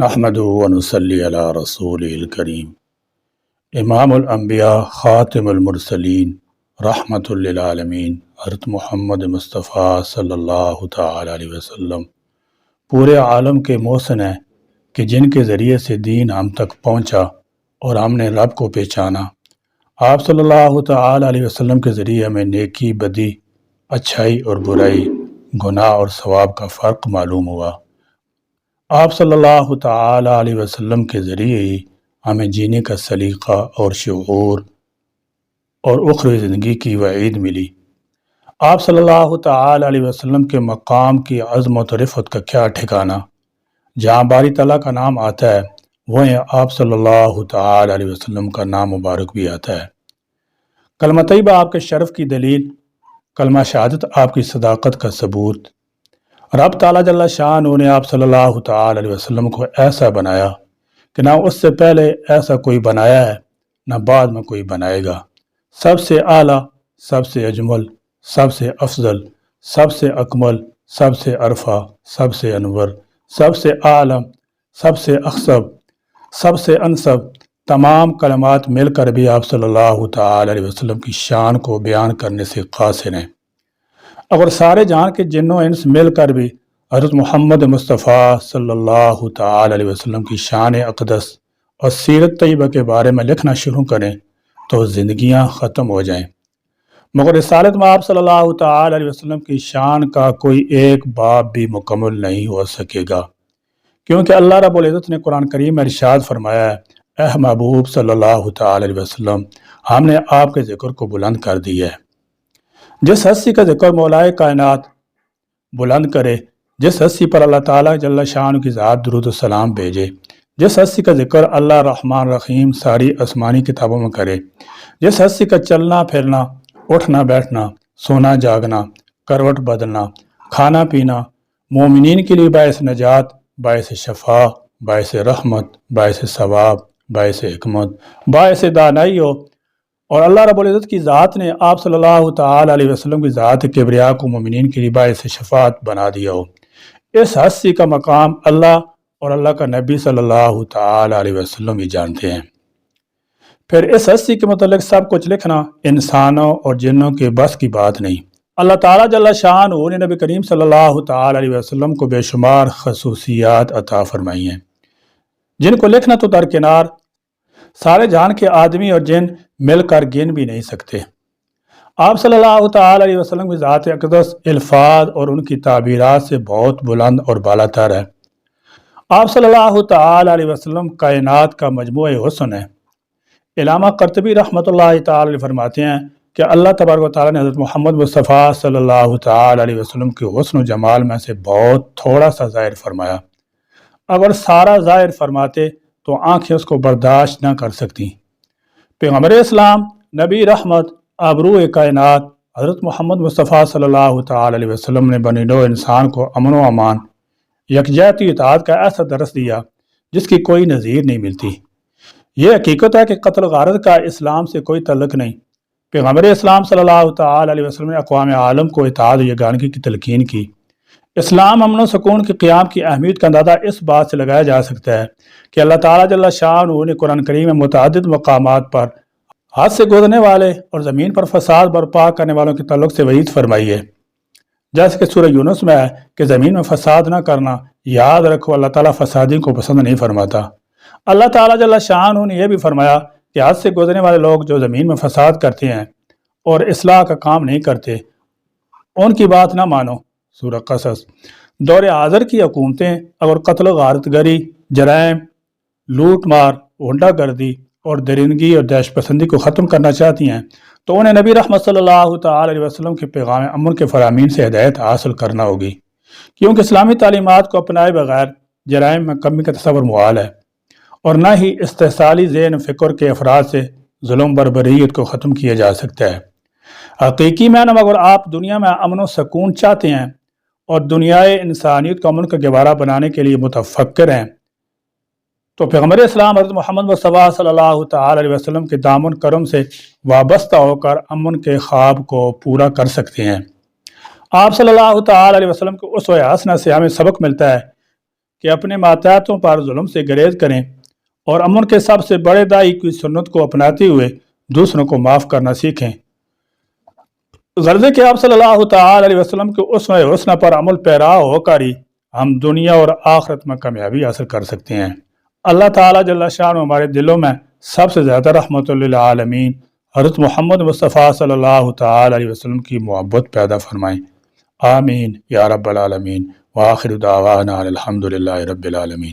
نحمدہ و نصلی علی رسولہ الکریم۔ امام الانبیاء خاتم المرسلین رحمۃ للعالمین حضرت محمد مصطفیٰ صلی اللہ تعالی علیہ وسلم پورے عالم کے محسن ہیں کہ جن کے ذریعے سے دین ہم تک پہنچا اور ہم نے رب کو پہچانا۔ آپ صلی اللہ تعالی علیہ وسلم کے ذریعے ہمیں نیکی، بدی، اچھائی اور برائی، گناہ اور ثواب کا فرق معلوم ہوا۔ آپ صلی اللہ تعالی علیہ وسلم کے ذریعے ہی ہمیں جینے کا سلیقہ اور شعور اور اخروی زندگی کی وعید ملی۔ آپ صلی اللہ تعالی علیہ وسلم کے مقام کی عظمت و رفعت کا کیا ٹھکانہ۔ جہاں باری تعالیٰ کا نام آتا ہے وہیں آپ صلی اللہ تعالی علیہ وسلم کا نام مبارک بھی آتا ہے۔ کلمہ طیبہ آپ کے شرف کی دلیل، کلمہ شہادت آپ کی صداقت کا ثبوت۔ رب تعالیٰ جل شانہ نے آپ صلی اللہ تعالی علیہ وسلم کو ایسا بنایا کہ نہ اس سے پہلے ایسا کوئی بنایا ہے نہ بعد میں کوئی بنائے گا۔ سب سے اعلیٰ، سب سے اجمل، سب سے افضل، سب سے اکمل، سب سے ارفع، سب سے انور، سب سے اعلم، سب سے اخصب، سب سے انسب، تمام کلمات مل کر بھی آپ صلی اللہ تعالی علیہ وسلم کی شان کو بیان کرنے سے قاصر ہیں۔ اگر سارے جہان کے جن و انس مل کر بھی حضرت محمد مصطفیٰ صلی اللہ تعالی علیہ وسلم کی شان اقدس اور سیرت طیبہ کے بارے میں لکھنا شروع کریں تو زندگیاں ختم ہو جائیں، مگر رسالت میں آپ صلی اللہ تعالی علیہ وسلم کی شان کا کوئی ایک باب بھی مکمل نہیں ہو سکے گا، کیونکہ اللہ رب العزت نے قرآن کریم میں ارشاد فرمایا ہے، اے محبوب صلی اللہ تعالی علیہ وسلم، ہم نے آپ کے ذکر کو بلند کر دیا ہے۔ جس ہستی کا ذکر مولائے کائنات بلند کرے، جس ہستی پر اللہ تعالیٰ جل شانہ کی ذات درود و سلام بھیجے، جس ہستی کا ذکر اللہ رحمان رحیم ساری آسمانی کتابوں میں کرے، جس ہستی کا چلنا پھرنا، اٹھنا بیٹھنا، سونا جاگنا، کروٹ بدلنا، کھانا پینا مومنین کے لیے باعث نجات، باعث شفا، باعث رحمت، باعث ثواب، باعث حکمت، باعث دانائی ہو، اور اللہ رب العزت کی ذات نے آپ صلی اللہ تعالی علیہ وسلم کی ذات کبریا کو مومنین کے لیے باعث شفاعت بنا دیا ہو، اس ہستی کا مقام اللہ اور اللہ کا نبی صلی اللہ تعالی علیہ وسلم ہی جانتے ہیں۔ پھر اس ہستی کے متعلق سب کچھ لکھنا انسانوں اور جنوں کے بس کی بات نہیں۔ اللہ تعالیٰ جل شانہ نے نبی کریم صلی اللہ تعالی علیہ وسلم کو بے شمار خصوصیات عطا فرمائی ہیں جن کو لکھنا تو درکنار سارے جہان کے آدمی اور جن مل کر گن بھی نہیں سکتے۔ آپ صلی اللہ تعالی علیہ وسلم کی ذات اقدس الفاظ اور ان کی تعبیرات سے بہت بلند اور بالا تر ہے۔ آپ صلی اللہ تعالی علیہ وسلم کائنات کا مجموعہ حسن ہے۔ علامہ قرطبی رحمۃ اللہ تعالی علیہ فرماتے ہیں کہ اللہ تبارک و تعالیٰ نے حضرت محمد مصطفیٰ صلی اللہ تعالی علیہ وسلم کے حسن و جمال میں سے بہت تھوڑا سا ظاہر فرمایا۔ اگر سارا ظاہر فرماتے تو آنکھیں اس کو برداشت نہ کر سکتی۔ پیغمبر اسلام، نبی رحمت، آبرو کائنات حضرت محمد مصطفیٰ صلی اللہ تعالی علیہ وسلم نے بنی نوع انسان کو امن و امان، یکجہتی اطاعت کا ایسا درس دیا جس کی کوئی نظیر نہیں ملتی۔ یہ حقیقت ہے کہ قتل غارت کا اسلام سے کوئی تعلق نہیں۔ پیغمبر اسلام صلی اللہ تعالی علیہ وسلم نے اقوام عالم کو اطاعت و یگانگی کی تلقین کی۔ اسلام امن و سکون کے قیام کی اہمیت کا اندازہ اس بات سے لگایا جا سکتا ہے کہ اللہ تعالیٰ جل شانہ نے قرآن کریم میں متعدد مقامات پر حد سے گزرنے والے اور زمین پر فساد برپا کرنے والوں کے تعلق سے وعید فرمائی ہے، جیسے کہ سورہ یونس میں ہے کہ زمین میں فساد نہ کرنا، یاد رکھو اللہ تعالیٰ فسادی کو پسند نہیں فرماتا۔ اللہ تعالیٰ جل شانہ نے یہ بھی فرمایا کہ حد سے گزرنے والے لوگ جو زمین میں فساد کرتے ہیں اور اصلاح کا کام نہیں کرتے ان کی بات نہ مانو۔ سورہ قصص۔ دور حاضر کی حکومتیں اگر قتل و غارت گری، جرائم، لوٹ مار، ہونڈا گردی اور درندگی اور دہشت پسندی کو ختم کرنا چاہتی ہیں تو انہیں نبی رحمت صلی اللہ تعالی علیہ وسلم کے پیغام امن کے فرامین سے ہدایت حاصل کرنا ہوگی، کیونکہ اسلامی تعلیمات کو اپنائے بغیر جرائم میں کمی کا تصور محال ہے، اور نہ ہی استحصالی ذہن فکر کے افراد سے ظلم بربریت کو ختم کیا جا سکتا ہے۔ حقیقی معنی میں اگر آپ دنیا میں امن و سکون چاہتے ہیں اور دنیائے انسانیت کو امن کا گہوارہ بنانے کے لیے متفکر ہیں تو پیغمبر اسلام حضرت محمد مصطفیٰ صلی اللہ تعالی علیہ وسلم کے دامن کرم سے وابستہ ہو کر امن کے خواب کو پورا کر سکتے ہیں۔ آپ صلی اللہ تعالی علیہ وسلم کو اسوہ حسنہ سے ہمیں سبق ملتا ہے کہ اپنے ماتحتوں پر ظلم سے گریز کریں اور امن کے سب سے بڑے داعی کی سنت کو اپناتے ہوئے دوسروں کو معاف کرنا سیکھیں۔ غرض کہ آپ صلی اللہ تعالی علیہ وسلم کے اسوہ حسنہ پر عمل پیرا ہو کر ہی ہم دنیا اور آخرت میں کامیابی حاصل کر سکتے ہیں۔ اللہ تعالیٰ جل شانہ ہمارے دلوں میں سب سے زیادہ رحمت للعالمین حضرت محمد مصطفیٰ صلی اللہ تعالی علیہ وسلم کی محبت پیدا فرمائیں، آمین یا رب العالمین، وآخر دعوانا الحمدللہ رب العالمین۔